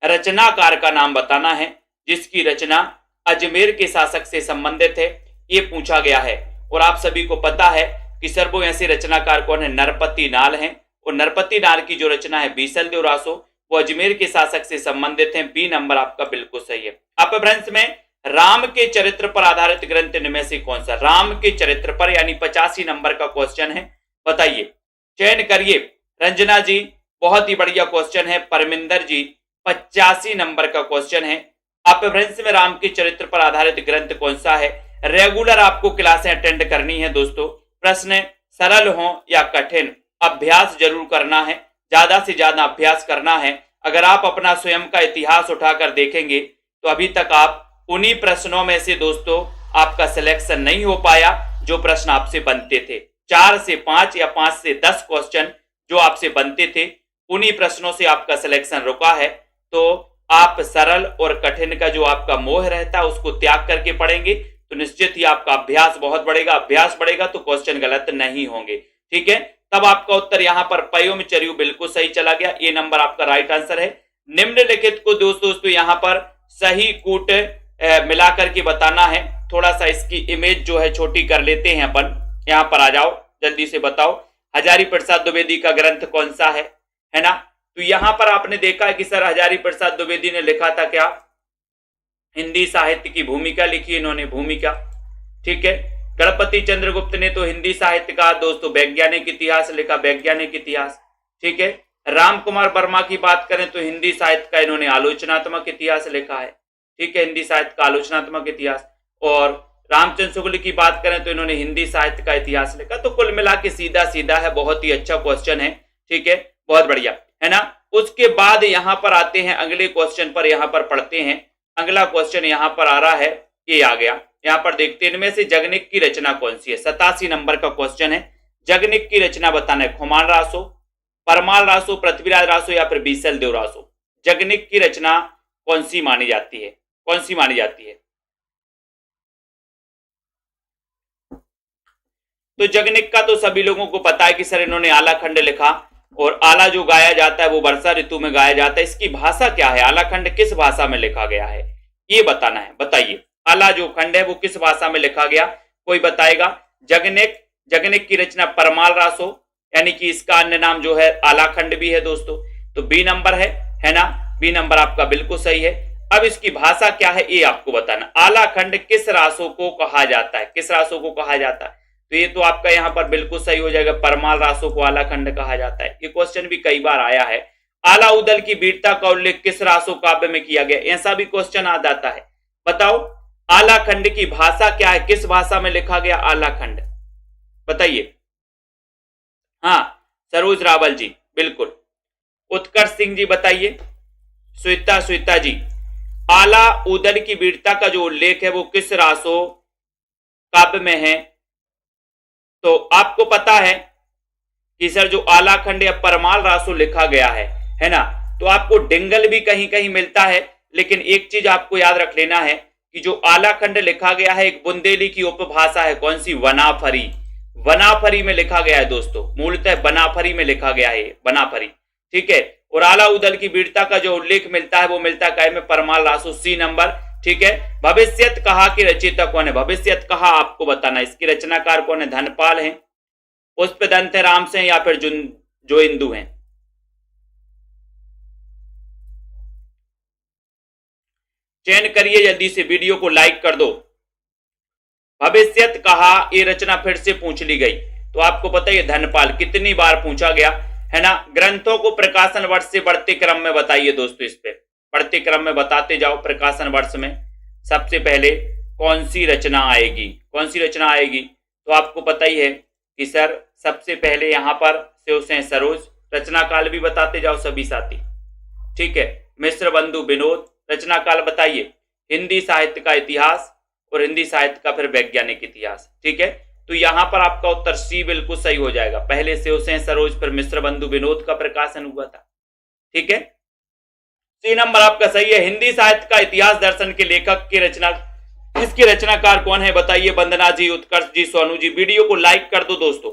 रचनाकार का नाम बताना है जिसकी रचना अजमेर के शासक से संबंधित है, ये पूछा गया है। और आप सभी को पता है कि सर्वो ऐसे रचनाकार कौन है? नरपति नाल हैं। और नरपति नाल की जो रचना है बीसल देव रासो, वो अजमेर के शासक से संबंधित है। बी नंबर आपका बिल्कुल सही है। अपभ्रंश में राम के चरित्र पर आधारित ग्रंथ इनमें से कौन सा? राम के चरित्र पर, यानी 85 नंबर का क्वेश्चन है, बताइए, चयन करिए। रंजना जी, बहुत ही बढ़िया क्वेश्चन है। परमिंदर जी, 85 नंबर का क्वेश्चन है। अपभ्रंश में राम के चरित्र पर आधारित ग्रंथ कौन सा है? रेगुलर आपको क्लासें अटेंड करनी है दोस्तों। प्रश्न सरल हो या कठिन, अभ्यास जरूर करना है, ज्यादा से ज्यादा अभ्यास करना है। अगर आप अपना स्वयं का इतिहास उठाकर देखेंगे तो अभी तक आप उन्हीं प्रश्नों में से दोस्तों आपका सिलेक्शन नहीं हो पाया जो प्रश्न आपसे बनते थे। 4 से 5 या 5 से 10 क्वेश्चन जो आपसे बनते थे, उन्हीं प्रश्नों से आपका सिलेक्शन रुका है। तो आप सरल और कठिन का जो आपका मोह रहता है उसको त्याग करके पढ़ेंगे तो निश्चित ही आपका अभ्यास बहुत बढ़ेगा। अभ्यास बढ़ेगा तो क्वेश्चन गलत नहीं होंगे। ठीक है, तब आपका उत्तर यहां पर पयोम चरियु बिल्कुल सही चला गया। ये नंबर आपका राइट आंसर है। निम्नलिखित को दोस्तों यहां पर सही कूट मिलाकर के बताना है। थोड़ा सा इसकी इमेज जो है छोटी कर लेते हैं अपन। यहां पर आ जाओ, जल्दी से बताओ, हजारी प्रसाद द्विवेदी का ग्रंथ कौन सा है ना। तो यहां पर आपने देखा है कि सर हजारी प्रसाद द्विवेदी ने लिखा था क्या? हिंदी साहित्य की भूमिका लिखी इन्होंने, भूमिका। ठीक है, गणपति चंद्रगुप्त ने तो हिंदी साहित्य का दोस्तों वैज्ञानिक इतिहास लिखा, वैज्ञानिक इतिहास। ठीक है, राम कुमार वर्मा की बात करें तो हिंदी साहित्य का इन्होंने आलोचनात्मक इतिहास लिखा है। ठीक है, हिंदी साहित्य का आलोचनात्मक इतिहास। और रामचंद्र शुक्ल की बात करें तो इन्होंने हिंदी साहित्य का इतिहास लिखा। तो कुल मिला के सीधा सीधा है, बहुत ही अच्छा क्वेश्चन है। ठीक है, बहुत बढ़िया, है ना। उसके बाद यहां पर आते हैं अगले क्वेश्चन पर, यहां पर पढ़ते हैं। अगला क्वेश्चन यहां पर आ रहा है, ये आ गया। यहां पर देखते हैं इनमें से जगनिक की रचना कौन सी है? 87 नंबर का क्वेश्चन है। जगनिक की रचना बताना है। खुमान रासो, परमाल रासो, पृथ्वीराज रासो या फिर बीसल देव रासो? जगनिक की रचना कौन सी मानी जाती है? कौन सी मानी जाती है? तो जगनिक का तो सभी लोगों को पता है कि सर इन्होंने आला खंड लिखा, और आला जो गाया जाता है वो वर्षा ऋतु में गाया जाता है। इसकी भाषा क्या है? आला खंड किस भाषा में लिखा गया है, ये बताना है। बताइए, आला जो खंड है वो किस भाषा में लिखा गया? कोई बताएगा? जगनिक की रचना परमाल रासो, यानी कि इसका अन्य नाम जो है आला खंड भी है दोस्तों। तो बी नंबर है ना। बी नंबर आपका बिल्कुल सही है। अब इसकी भाषा क्या है ये आपको बताना। आला खंड किस रासो को कहा जाता है? किस रासो को कहा जाता है? तो ये तो आपका यहां पर बिल्कुल सही हो जाएगा, परमाल रासो को आला खंड कहा जाता है। ये क्वेश्चन भी कई बार आया है। आला उदल की वीरता का उल्लेख किस रासो काव्य में किया गया? ऐसा भी क्वेश्चन आ जाता है। बताओ, आला खंड की भाषा क्या है? किस भाषा में लिखा गया आला खंड? बताइए। हाँ, सरोज रावल जी बिल्कुल। उत्कर्ष सिंह जी बताइए। श्वेता जी, आला उदल की वीरता का जो उल्लेख है वो किस रासो काव्य में है? तो आपको पता है कि सर जो आलाखंड या परमाल रासो लिखा गया है ना, तो आपको डिंगल भी कहीं कहीं मिलता है, लेकिन एक चीज आपको याद रख लेना है कि जो आलाखंड लिखा गया है एक बुंदेली की उपभाषा है, कौन सी, वनाफरी। वनाफरी में लिखा गया है दोस्तों, मूलतः बनाफरी में लिखा गया है, बनाफरी, ठीक है। और आला उदल की वीरता का जो उल्लेख मिलता है वो मिलता है काय में, परमाल रासो, सी नंबर, ठीक है। भविष्यत कहा की रचयिता कौन है, भविष्यत कहा आपको बताना, इसकी रचनाकार कौन है, धनपाल है, पुष्पदंत राम से या फिर जो इंदु हैं। चयन करिए, जल्दी से वीडियो को लाइक कर दो। भविष्यत कहा ये रचना फिर से पूछ ली गई, तो आपको पता है धनपाल कितनी बार पूछा गया है ना। ग्रंथों को प्रकाशन वर्ष से बढ़ते क्रम में बताइए दोस्तों, इस पे बढ़ते क्रम में बताते जाओ। प्रकाशन वर्ष में सबसे पहले कौन सी रचना आएगी, कौन सी रचना आएगी, तो आपको पता ही है कि सर सबसे पहले यहां पर शिवसेन सरोज, रचना काल भी बताते जाओ सभी साथी, ठीक है। मिश्र बंधु विनोद, रचना काल बताइए। हिंदी साहित्य का इतिहास और हिंदी साहित्य का फिर वैज्ञानिक इतिहास, ठीक है। तो यहां पर आपका उत्तर सी बिल्कुल सही हो जाएगा। पहले शिवसेन सरोज फिर मिश्र बंधु विनोद का प्रकाशन हुआ था, ठीक है। सी नंबर आपका सही है। हिंदी साहित्य का इतिहास दर्शन के लेखक की रचना, इसके रचनाकार कौन है बताइए, वंदना जी, उत्कर्ष जी, सोनू जी। वीडियो को लाइक कर दो दोस्तों,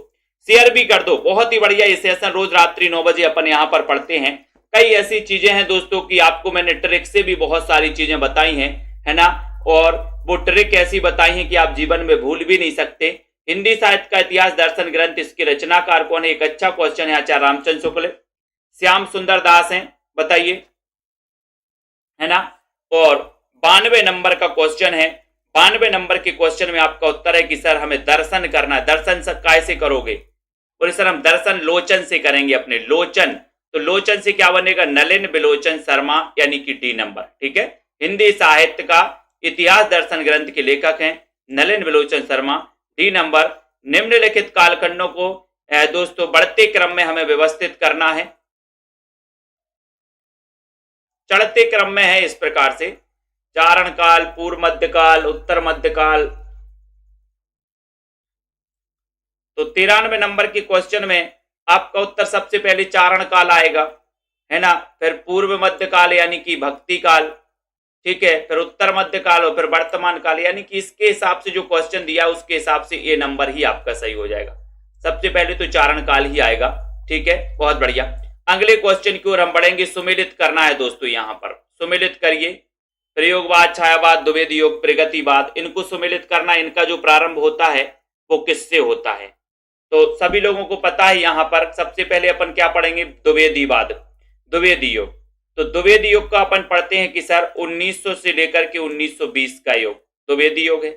शेयर भी कर दो। बहुत ही बढ़िया ये सेशन रोज रात्रि 9 बजे अपन यहाँ पर पढ़ते हैं। कई ऐसी चीजें हैं दोस्तों कि आपको मैंने ट्रिक से भी बहुत सारी चीजें बताई हैं, है ना, और वो ट्रिक ऐसी बताई हैं कि आप जीवन में भूल भी नहीं सकते। हिंदी साहित्य का इतिहास दर्शन ग्रंथ, इसके रचनाकार कौन है, एक अच्छा क्वेश्चन है। आचार्य रामचंद्र शुक्ल, श्याम सुंदर दास हैं, बताइए, है ना। और 92 नंबर का क्वेश्चन है। 92 नंबर के क्वेश्चन में आपका उत्तर है कि सर हमें दर्शन करना है। दर्शन कैसे करोगे, बोले सर हम दर्शन लोचन से करेंगे, अपने लोचन। तो लोचन से क्या बनेगा, नलिन बिलोचन शर्मा, यानी कि डी नंबर, ठीक है। हिंदी साहित्य का इतिहास दर्शन ग्रंथ के लेखक हैं नलिन बिलोचन शर्मा, डी नंबर। निम्नलिखित कालखंडों को दोस्तों बढ़ते क्रम में हमें व्यवस्थित करना है, चढ़ते क्रम में है इस प्रकार से, चारण काल, पूर्व मध्यकाल, उत्तर मध्यकाल। तो 93 नंबर के क्वेश्चन में आपका उत्तर सबसे पहले चारण काल आएगा, है ना, फिर पूर्व मध्यकाल यानी कि भक्ति काल, ठीक है, फिर उत्तर मध्यकाल और फिर वर्तमान काल, यानी कि इसके हिसाब से जो क्वेश्चन दिया उसके हिसाब से ये नंबर ही आपका सही हो जाएगा। सबसे पहले तो चारण काल ही आएगा, ठीक है, बहुत बढ़िया। अगले क्वेश्चन की ओर हम बढ़ेंगे। सुमेलित करना है दोस्तों, यहां पर सुमेलित करिए। प्रयोगवाद, छायावाद, द्विवेदी योग, प्रगतिवाद, इनको सुमेलित करना। इनका जो प्रारंभ होता है वो किससे होता है, तो सभी लोगों को पता है। यहां पर सबसे पहले अपन क्या पढ़ेंगे, द्विवेदीवाद, द्विवेदी योग। तो द्विवेदी योग का अपन पढ़ते हैं कि सर 1900 से लेकर के 1920 का योग द्विवेदी योग है।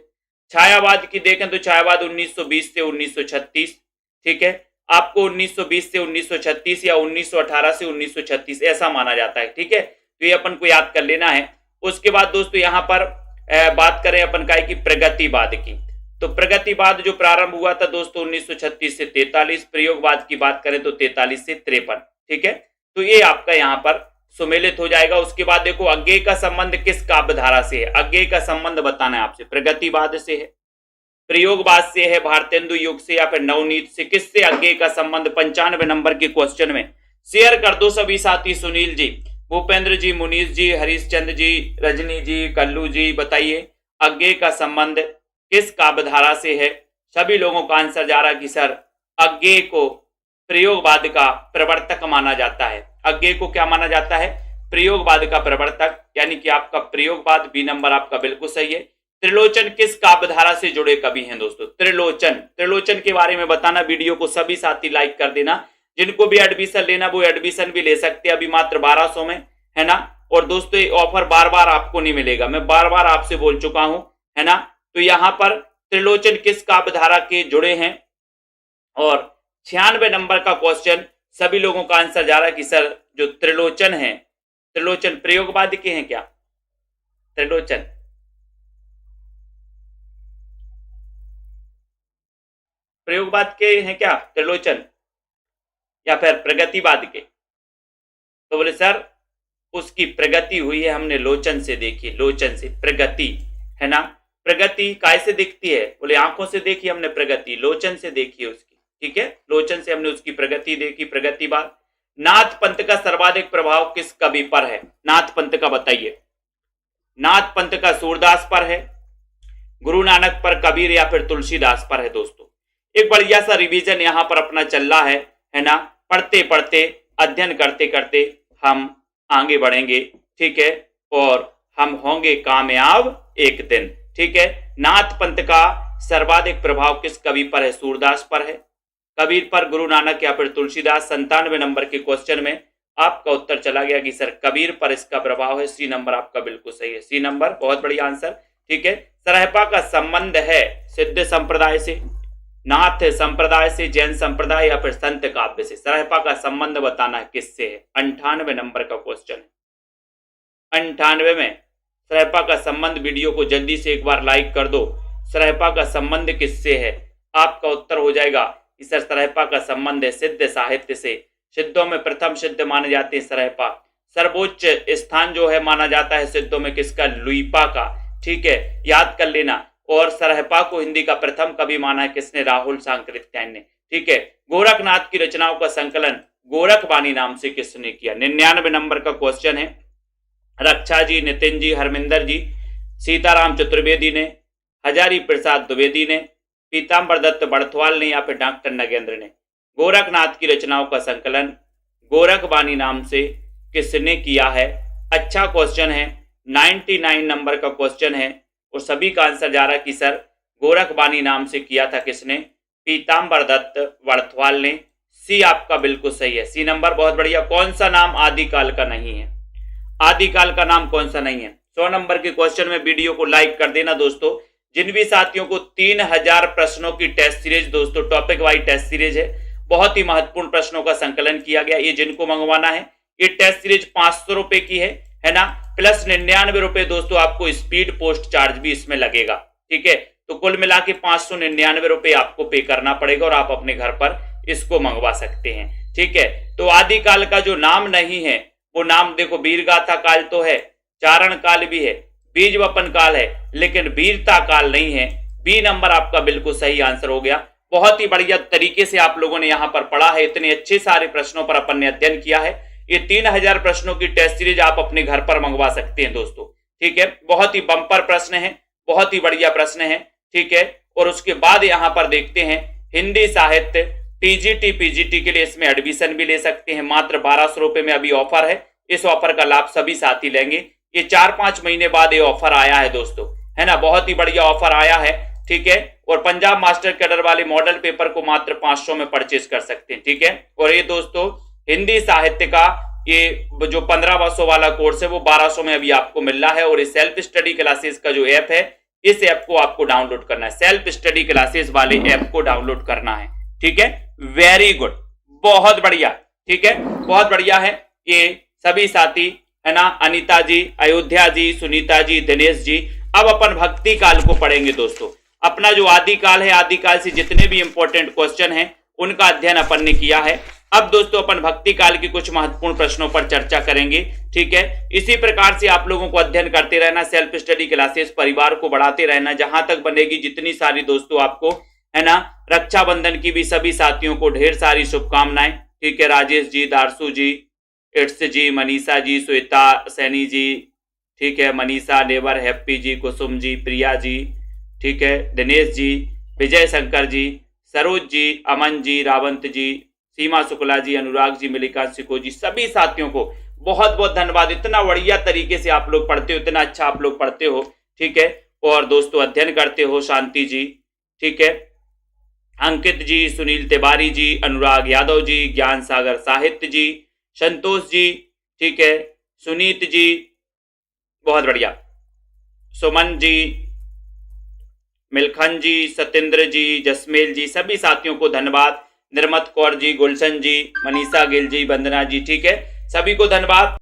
छायावाद की देखें तो छायावाद 1920 से 1936, ठीक है। आपको 1920 से 1936 या 1918 से 1936 ऐसा माना जाता है, ठीक है। तो ये अपन को याद कर लेना है। उसके बाद दोस्तों यहां पर बात करें अपन का कि प्रगतिवाद की, तो प्रगतिवाद जो प्रारंभ हुआ था दोस्तों 1936 से 43, प्रयोगवाद की बात करें तो 43 से 53, ठीक है। तो ये आपका यहाँ पर सुमेलित हो जाएगा। उसके बाद देखो अज्ञेय का संबंध किस काव्य धारा से है, अज्ञेय का संबंध बताना है आपसे, प्रगतिवाद से है, प्रयोगवाद से है, भारतेंदु युग से या फिर नवनीत से, किससे अज्ञेय का संबंध। 95 नंबर के क्वेश्चन में शेयर कर दो सभी साथी। सुनील जी, भूपेंद्र जी, मुनीष जी, हरीशचंद्र जी, रजनी जी, कल्लू जी, बताइए अज्ञेय का संबंध किस काव्य धारा से है। सभी लोगों का आंसर जा रहा है कि सर अज्ञेय को प्रयोगवाद का प्रवर्तक माना जाता है। अज्ञेय को क्या माना जाता है, प्रयोगवाद का प्रवर्तक, यानी कि आपका प्रयोगवाद, बी नंबर आपका बिल्कुल सही है। त्रिलोचन किस काव्य धारा से जुड़े कवि हैं दोस्तों, त्रिलोचन। त्रिलोचन के बारे में बताना। वीडियो को सभी साथी लाइक कर देना। जिनको भी एडमिशन लेना वो एडमिशन भी ले सकते हैं, अभी मात्र 1200 में, है ना। और दोस्तों ये ऑफर बार बार आपको नहीं मिलेगा, मैं बार बार आपसे बोल चुका हूं, है ना। तो यहां पर त्रिलोचन किस काव्य धारा के जुड़े हैं। और 96 नंबर का क्वेश्चन सभी लोगों का आंसर जा रहा है कि सर जो त्रिलोचन है, त्रिलोचन प्रयोगवाद के हैं क्या, त्रिलोचन प्रयोगवाद के हैं क्या, त्रिलोचन, या फिर प्रगतिवाद के। तो बोले सर उसकी प्रगति हुई है हमने लोचन से देखी, लोचन से प्रगति, है ना। प्रगति कैसे दिखती है, बोले आंखों से देखी हमने प्रगति, लोचन से देखी उसकी, ठीक है, लोचन से हमने उसकी प्रगति देखी, प्रगतिवाद। नाथ पंथ का सर्वाधिक प्रभाव किस कवि पर है? नाथ पंथ का बताइए। नाथ पंथ का सूरदास पर है, गुरु नानक पर, कबीर या फिर तुलसीदास पर है दोस्तों। एक बढ़िया सा रिवीजन यहां पर अपना चल रहा है ना। पढ़ते पढ़ते, अध्ययन करते करते हम आगे बढ़ेंगे, ठीक है, और हम होंगे कामयाब एक दिन, ठीक है। नाथ पंथ का सर्वाधिक प्रभाव किस कवि पर है? सूरदास पर है, कबीर पर, गुरु नानक या फिर तुलसीदास। 97 नंबर के क्वेश्चन में आपका उत्तर चला गया कि सर कबीर पर इसका प्रभाव है। सी नंबर आपका बिल्कुल सही है, सी नंबर, बहुत बढ़िया आंसर, ठीक है। सरहपा का संबंध है सिद्ध संप्रदाय से, नाथ संप्रदाय से, जैन संप्रदाय या फिर संत काव्य से। सरहपा का संबंध बताना है किससे है? 98 नंबर का क्वेश्चन है। 98 में सरहपा का संबंध, वीडियो को जल्दी से एक बार लाइक कर दो। सरहपा का संबंध किससे है? आपका उत्तर हो जाएगा कि सर सरहपा का संबंध है सिद्ध साहित्य से। सिद्धों में प्रथम सिद्ध माने जाते हैं सरहपा। सर्वोच्च स्थान जो है माना जाता है सिद्धों में किसका? लुइपा का, ठीक है, याद कर लेना। और सरहपा को हिंदी का प्रथम कवि माना है किसने? राहुल सांकृत्यायन ने, ठीक है। गोरखनाथ की रचनाओं का संकलन गोरखबानी नाम से किसने किया? 99 नंबर का क्वेश्चन है। रक्षा जी, नितिन जी, हरमिंदर जी, सीताराम चतुर्वेदी ने, हजारी प्रसाद द्विवेदी ने, पीताम्बर दत्त बड़थवाल ने या फिर डॉक्टर नगेंद्र ने। गोरखनाथ की रचनाओं का संकलन गोरखबानी नाम से किसने किया है? अच्छा क्वेश्चन है, 99 नंबर का क्वेश्चन है और सभी का आंसर जा रहा है कि सर गोरखबानी नाम से किया था किसने? पीताम्बर दत्त बड़थवाल ने। सी आपका बिल्कुल सही है, सी नंबर, बहुत बढ़िया। कौन सा नाम आदिकाल का नहीं है? आदिकाल का नाम कौन सा नहीं है? 100 नंबर के क्वेश्चन में वीडियो को लाइक कर देना दोस्तों। जिन भी साथियों को 3000 प्रश्नों की टेस्ट सीरीज दोस्तों, टॉपिक वाइज टेस्ट सीरीज है, बहुत ही महत्वपूर्ण प्रश्नों का संकलन किया गया। ये जिनको मंगवाना है, ये टेस्ट सीरीज 500 रुपए की है ना, प्लस 99 रुपए दोस्तों आपको स्पीड पोस्ट चार्ज भी इसमें लगेगा, ठीक है। तो कुल मिला के 599 रुपए आपको पे करना पड़ेगा और आप अपने घर पर इसको मंगवा सकते हैं, ठीक है। तो आदिकाल का जो नाम नहीं है वो नाम देखो, वीरगाथा काल तो है, चारण काल भी है, बीज वपन काल है, लेकिन वीरता काल नहीं है। बी नंबर आपका बिल्कुल सही आंसर हो गया। बहुत ही बढ़िया तरीके से आप लोगों ने यहां पर पढ़ा है, इतने अच्छे सारे प्रश्नों पर अपन ने अध्ययन किया है। ये 3000 प्रश्नों की टेस्ट सीरीज आप अपने घर पर मंगवा सकते हैं दोस्तों, ठीक है। बहुत ही बम्पर प्रश्न है, बहुत ही बढ़िया प्रश्न है, ठीक है। और उसके बाद यहां पर देखते हैं हिंदी साहित्य टीजीटी पीजीटी के लिए इसमें एडमिशन भी ले सकते हैं। मात्र 1200 रुपए में अभी ऑफर है, इस ऑफर का लाभ सभी साथी लेंगे। ये 4-5 महीने बाद ये ऑफर आया है दोस्तों, है ना, बहुत ही बढ़िया ऑफर आया है, ठीक है। और पंजाब मास्टर कैडर वाले मॉडल पेपर को मात्र 500 में परचेज कर सकते हैं, ठीक है। और ये दोस्तों हिंदी साहित्य का ये जो 1500 वाला कोर्स है वो 1200 में अभी आपको मिल रहा है। और ये सेल्फ स्टडी क्लासेस का जो ऐप है, इस ऐप को आपको डाउनलोड करना है, सेल्फ स्टडी क्लासेस वाले ऐप को डाउनलोड करना है, ठीक है। वेरी गुड, बहुत बढ़िया, ठीक है, बहुत बढ़िया है। ये सभी साथी, है ना, अनीता जी, अयोध्या जी, सुनीता जी, दिनेश जी। अब अपन भक्ति काल को पढ़ेंगे दोस्तों। अपना जो आदिकाल है, आदिकाल से जितने भी इंपॉर्टेंट क्वेश्चन हैं उनका अध्ययन अपन ने किया है। अब दोस्तों अपन भक्ति काल के कुछ महत्वपूर्ण प्रश्नों पर चर्चा करेंगे, ठीक है। इसी प्रकार से आप लोगों को अध्ययन करते रहना, सेल्फ स्टडी क्लासेस परिवार को बढ़ाते रहना, जहां तक बनेगी जितनी सारी दोस्तों आपको, है ना। रक्षाबंधन की भी सभी साथियों को ढेर सारी शुभकामनाएं, ठीक है। राजेश जी, दारसू जी, इट्स जी, मनीषा जी, श्वेता सैनी जी, ठीक है, मनीषा नेवर, हैप्पी जी, कुसुम जी, प्रिया जी, ठीक है, दिनेश जी, विजय शंकर जी, सरोज जी, अमन जी, रावंत जी, सीमा शुक्ला जी, अनुराग जी, मिलिका सिको जी, सभी साथियों को बहुत बहुत धन्यवाद। इतना बढ़िया तरीके से आप लोग पढ़ते हो, इतना अच्छा आप लोग पढ़ते हो, ठीक है। और दोस्तों अध्ययन करते हो। शांति जी, ठीक है, अंकित जी, सुनील तिवारी जी, अनुराग यादव जी, ज्ञान सागर साहित्य जी, संतोष जी, ठीक है, सुनीत जी, बहुत बढ़िया, सुमन जी, मिलखन जी, सत्येंद्र जी, जसमेल जी, सभी साथियों को धन्यवाद। निर्मत कौर जी, गुलशन जी, मनीषा गिल जी, वंदना जी, ठीक है, सभी को धन्यवाद।